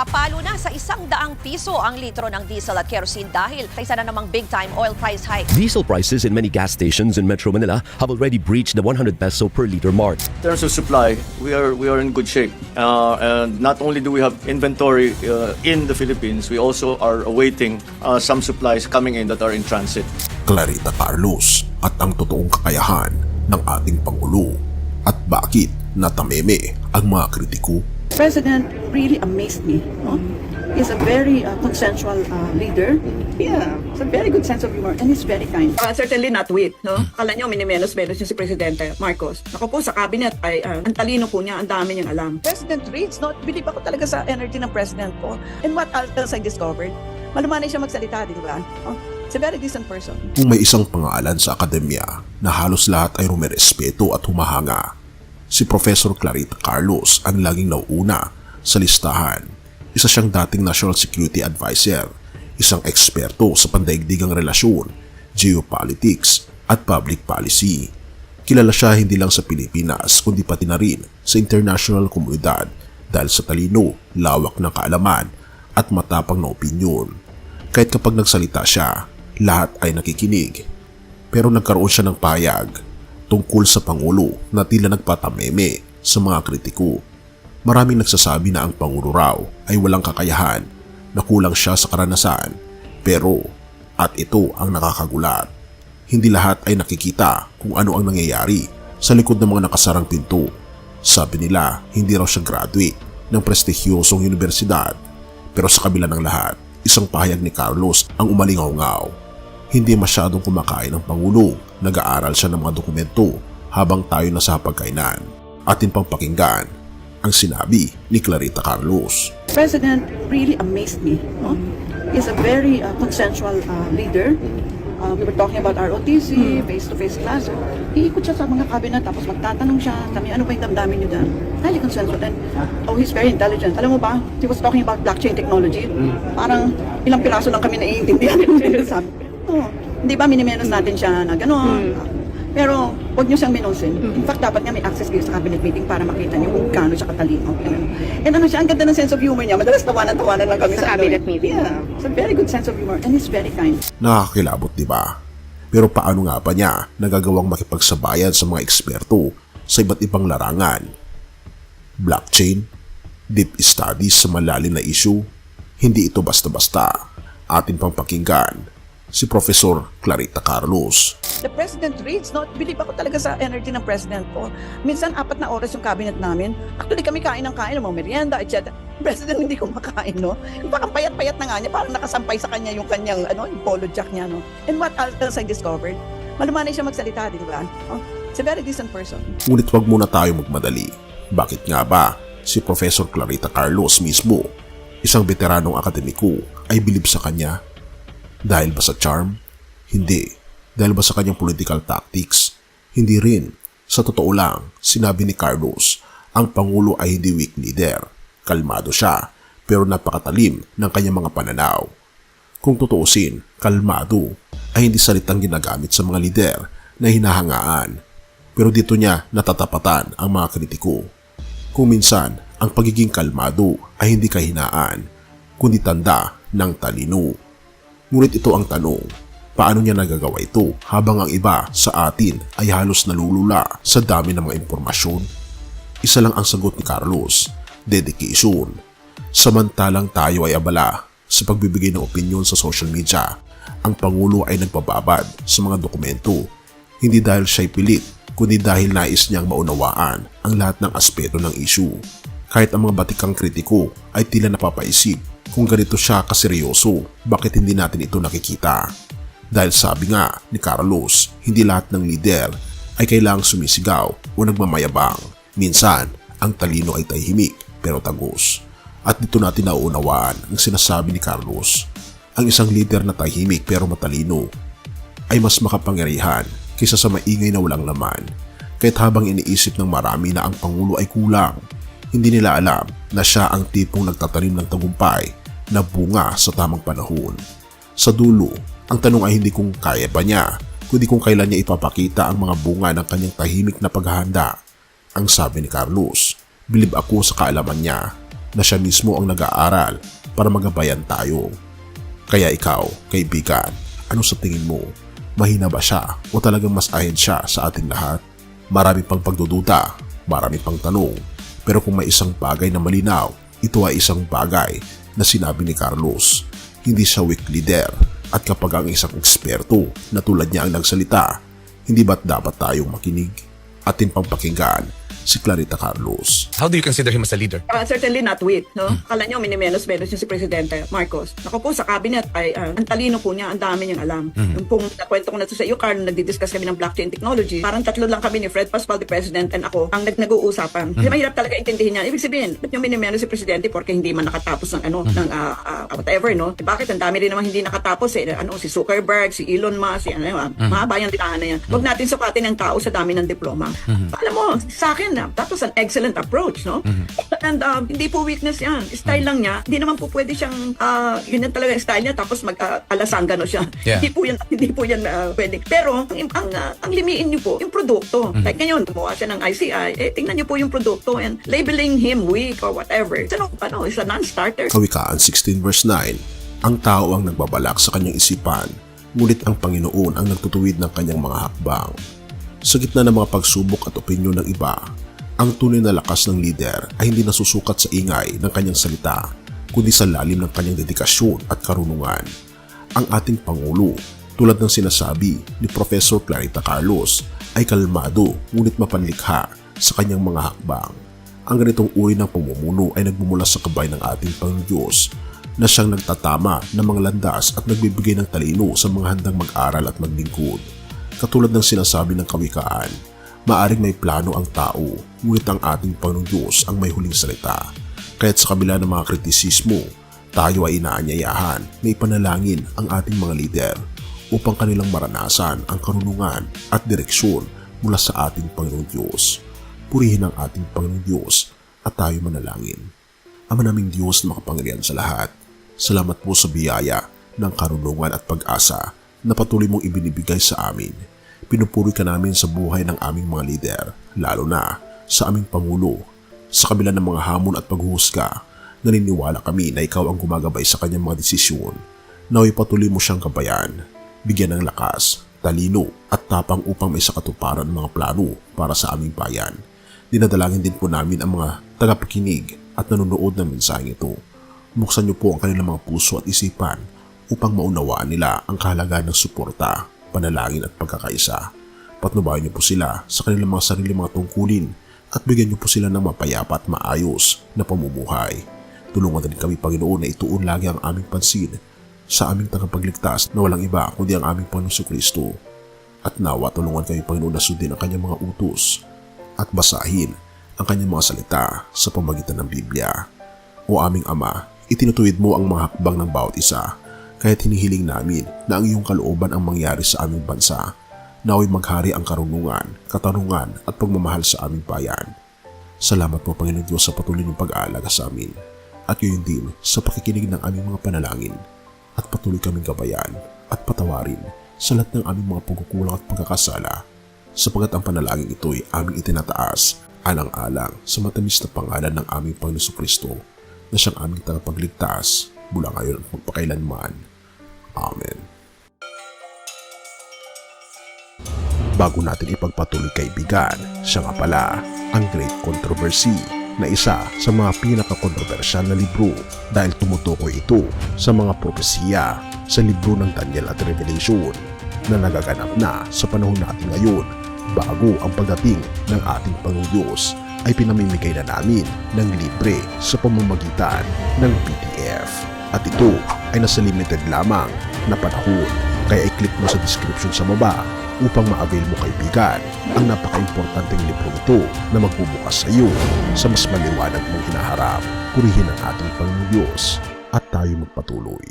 Papalo na sa 100 piso ang litro ng diesel at kerosene dahil sa isa na namang big-time oil price hike. Diesel prices in many gas stations in Metro Manila have already breached the 100 peso per liter mark. In terms of supply, we are in good shape. And not only do we have inventory in the Philippines, we also are awaiting some supplies coming in that are in transit. Clarita Carlos at ang totoong kakayahan ng ating Pangulo at bakit natameme ang mga kritiko. President really amazed me. No? He's a very consensual leader. Yeah, it's a very good sense of humor and he's very kind. Certainly not weak, no? Akala nyo minimenos-menos niya si Presidente Marcos. Ako po sa cabinet ay ang talino po niya, ang dami niyang alam. President reads, no? Believe ako talaga sa energy ng President ko. And what else I discovered? Malumanay siya magsalita, di ba? Oh, he's a very decent person. Kung may isang pangalan sa akademya na halos lahat ay rumerespeto at humahanga, si Professor Clarita Carlos ang laging nauuna sa listahan. Isa siyang dating National Security Advisor, isang eksperto sa pandaigdigang relasyon, geopolitics at public policy. Kilala siya hindi lang sa Pilipinas kundi pati na rin sa international komunidad dahil sa talino, lawak ng kaalaman at matapang na opinyon. Kahit kapag nagsalita siya, lahat ay nakikinig. Pero nagkaroon siya ng payag tungkol sa Pangulo na tila nagpatameme sa mga kritiko. Maraming nagsasabi na ang Pangulo raw ay walang kakayahan, na kulang siya sa karanasan. Pero, at ito ang nakakagulat, hindi lahat ay nakikita kung ano ang nangyayari sa likod ng mga nakasarang pinto. Sabi nila, hindi raw siya graduate ng prestigyosong universidad. Pero sa kabila ng lahat, isang pahayag ni Carlos ang umalingaw-ngaw. Hindi masyadong kumakain ng Pangulo, nag-aaral siya ng mga dokumento habang tayo nasa hapagkainan. Atin pang pakinggan ang sinabi ni Clarita Carlos. President really amazed me. No? He's a very consensual leader. We were talking about ROTC, face-to-face class. Iikot siya sa mga cabinet tapos magtatanong siya, kami ano ba yung damdamin niyo dyan? Highly consensual. And, he's very intelligent. Alam mo ba, he was talking about blockchain technology. Parang ilang piraso lang kami naiintindihan yung sinasabi. Hindi ba minimenos natin siya na gano'n? Pero huwag niyo siyang minusin. In fact, dapat nga may access kayo sa cabinet meeting para makita niyo kung gaano siya katalino. And ano siya, ang ganda ng sense of humor niya. Madalas tawanan-tawanan lang kami sa cabinet meeting. Yeah, it's a very good sense of humor and he's very kind. Nakakakilabot, di ba? Pero paano nga ba niya nagagawang makipagsabayan sa mga eksperto sa iba't ibang larangan? Blockchain, deep studies sa malalim na issue, hindi ito basta-basta. Atin pang pakinggan si Professor Clarita Carlos. The President reads, no? Believe ako talaga sa energy ng President ko. Minsan, 4 na oras yung cabinet namin. Actually, kami kain ng mga merienda, etc. President hindi kumakain, no? Yung parang payat-payat na nga niya, parang nakasampay sa kanya yung kanyang, yung polo jack niya, no? And what else I discovered? Malumanay siya magsalita, di ba? Oh, he's a very decent person. Ngunit wag muna tayo magmadali. Bakit nga ba si Professor Clarita Carlos mismo, isang veteranong akademiko, ay bilib sa kanya? Dahil ba sa charm? Hindi. Dahil ba sa kanyang political tactics? Hindi rin. Sa totoo lang, sinabi ni Carlos, ang Pangulo ay hindi weak leader. Kalmado siya, pero napakatalim ng kanyang mga pananaw. Kung tutuusin, kalmado ay hindi salitang ginagamit sa mga lider na hinahangaan. Pero dito niya natatapatan ang mga kritiko. Kung minsan, ang pagiging kalmado ay hindi kahinaan, kundi tanda ng talino. Ngunit ito ang tanong, paano niya nagagawa ito habang ang iba sa atin ay halos nalulula sa dami ng mga impormasyon? Isa lang ang sagot ni Carlos, dedication. Samantalang tayo ay abala sa pagbibigay ng opinyon sa social media, ang Pangulo ay nagpababad sa mga dokumento, hindi dahil siya'y pilit, kundi dahil nais niyang maunawaan ang lahat ng aspeto ng issue. Kahit ang mga batikang kritiko ay tila napapaisip, kung ganito siya kaseryoso, bakit hindi natin ito nakikita? Dahil sabi nga ni Carlos, hindi lahat ng leader ay kailangang sumisigaw o nagmamayabang. Minsan, ang talino ay tahimik pero tagos. At dito natin nauunawaan ang sinasabi ni Carlos. Ang isang leader na tahimik pero matalino ay mas makapangyarihan kaysa sa maingay na walang laman. Kahit habang iniisip ng marami na ang Pangulo ay kulang, hindi nila alam na siya ang tipong nagtatanim ng tagumpay na bunga sa tamang panahon. Sa dulo, ang tanong ay hindi kung kaya ba niya, kundi kung kailan niya ipapakita ang mga bunga ng kanyang tahimik na paghahanda. Ang sabi ni Carlos, bilib ako sa kaalaman niya. na siya mismo ang nag-aaral para magabayan tayo. Kaya ikaw, kaibigan, ano sa tingin mo? Mahina ba siya o talagang mas ahead siya sa ating lahat? Marami pang pagdududa, marami pang tanong. Pero kung may isang bagay na malinaw, ito ay isang bagay na sinabi ni Carlos. Hindi siya weak leader at kapag ang isang eksperto na tulad niya ang nagsalita, hindi ba't dapat tayong makinig? Atin pang pakinggan si Clarita Carlos. How do you consider him as a leader? Certainly not weak, no? Akala nyo, minimenos-menos niya si Presidente Marcos. Naku po, sa cabinet ay ang talino po niya, ang dami niyang alam. Yung pong nakwento ko na to sa iyo, Carl, nagdi-discuss kami ng blockchain technology. Parang tatlo lang kami ni Fred Pascual, the President, and ako, ang nag-uusapan. Kasi mahirap talaga intindihin niya. Ibig sabihin, ba't nyo minimenos si Presidente porque hindi man nakatapos ng whatever, no? Bakit? Ang dami rin naman hindi nakatapos eh. Si Zuckerberg, si Elon Musk, mahaba yung lilangan na yan. Huwag natin sukatin ang tao sa dami ng diploma. Alam mo, sa akin, that was an excellent approach, no? And hindi po weakness yan. Style lang niya. Hindi naman po pwede siyang, yun yan talaga yung style niya, tapos mag-alasanga no siya. Yeah. Hindi po yan pwede. Pero, ang limiin niyo po, yung produkto. Like ngayon, gumawa siya ng ICI, tingnan niyo po yung produkto and labeling him weak or whatever. It's a non-starter. Kawikaan 16 verse 9, ang tao ang nagbabalak sa kanyang isipan, ngunit ang Panginoon ang nagtutuwid ng kanyang mga hakbang. Sa gitna ng mga pagsubok at opinyon ng iba, ang tunay na lakas ng leader ay hindi nasusukat sa ingay ng kanyang salita, kundi sa lalim ng kanyang dedikasyon at karunungan. Ang ating Pangulo, tulad ng sinasabi ni Professor Clarita Carlos, ay kalmado ngunit mapanlikha sa kanyang mga hakbang. Ang ganitong uri ng pamumuno ay nagmumula sa gabay ng ating Panginoon Diyos na siyang nagtatama ng mga landas at nagbibigay ng talino sa mga handang mag-aral at maglingkod. Katulad ng sinasabi ng kawikaan, maaring may plano ang tao, ngunit ang ating Panginoong Diyos ang may huling salita. Kaya't sa kabila ng mga kritisismo, tayo ay inaanyayahan na ipanalangin ang ating mga lider upang kanilang maranasan ang karunungan at direksyon mula sa ating Panginoong Diyos. Purihin ang ating Panginoong Diyos at tayo manalangin. Ama naming Diyos na makapangyarihan sa lahat, salamat po sa biyaya ng karunungan at pag-asa na patuloy mong ibinibigay sa amin. Pinupuri ka namin sa buhay ng aming mga lider, lalo na sa aming Pangulo. Sa kabila ng mga hamon at paghuhusga, naniniwala kami na ikaw ang gumagabay sa kanyang mga desisyon. Naway patuloy mo siyang gabayan, bigyan ng lakas, talino at tapang upang may sakatuparan ng mga plano para sa aming bayan. Dinadalangin din po namin ang mga tagapakinig at nanonood ng mensaheng ito. Buksan niyo po ang kanilang mga puso at isipan upang maunawaan nila ang kahalagaan ng suporta, panalangin at pagkakaisa. Patnubayan niyo po sila sa kanilang mga sarili mga tungkulin at bigyan niyo po sila ng mapayapa at maayos na pamumuhay. Tulungan din kami, Panginoon, na ituon lagi ang aming pansin sa aming tagapagligtas na walang iba kundi ang aming Panginoong Kristo. At nawa tulungan kami, Panginoon, na sundin ang kanyang mga utos at basahin ang kanyang mga salita sa pamamagitan ng Biblia. O aming Ama, itinutuwid mo ang mga hakbang ng bawat isa, kaya't hinihiling namin na ang iyong kalooban ang mangyari sa aming bansa. Naway maghari ang karunungan, katarungan at pagmamahal sa aming bayan. Salamat po, Panginoon Diyos, sa patuloy ng pag-aalaga sa amin. At gayon din sa pakikinig ng aming mga panalangin. At patuloy kaming gabayan at patawarin sa lahat ng aming mga pagkukulang at pagkakasala. Sapagat ang panalangin ito'y aming itinataas alang-alang sa matamis na pangalan ng aming Panginoon Kristo na siyang aming tagapagligtas mula ngayon at magpakailanman. Amen. Bago natin ipagpatuloy, kaibigan, siya nga pala ang Great Controversy na isa sa mga pinaka-kontrobersyal na libro dahil tumutukoy ito sa mga propesiya sa libro ng Daniel at Revelation na nagaganap na sa panahon natin ngayon bago ang pagdating ng ating Panginoong Diyos ay pinamimigay na namin ng libre sa pamamagitan ng PDF. At ito ay nasa limited lamang na panahon, kaya i-click mo sa description sa baba upang ma-avail mo, kaibigan, ang napaka-importanteng libro ito na magbubukas sa iyo sa mas maliwanag mong hinaharap. Purihin ang ating Panginoong Diyos at tayo magpatuloy.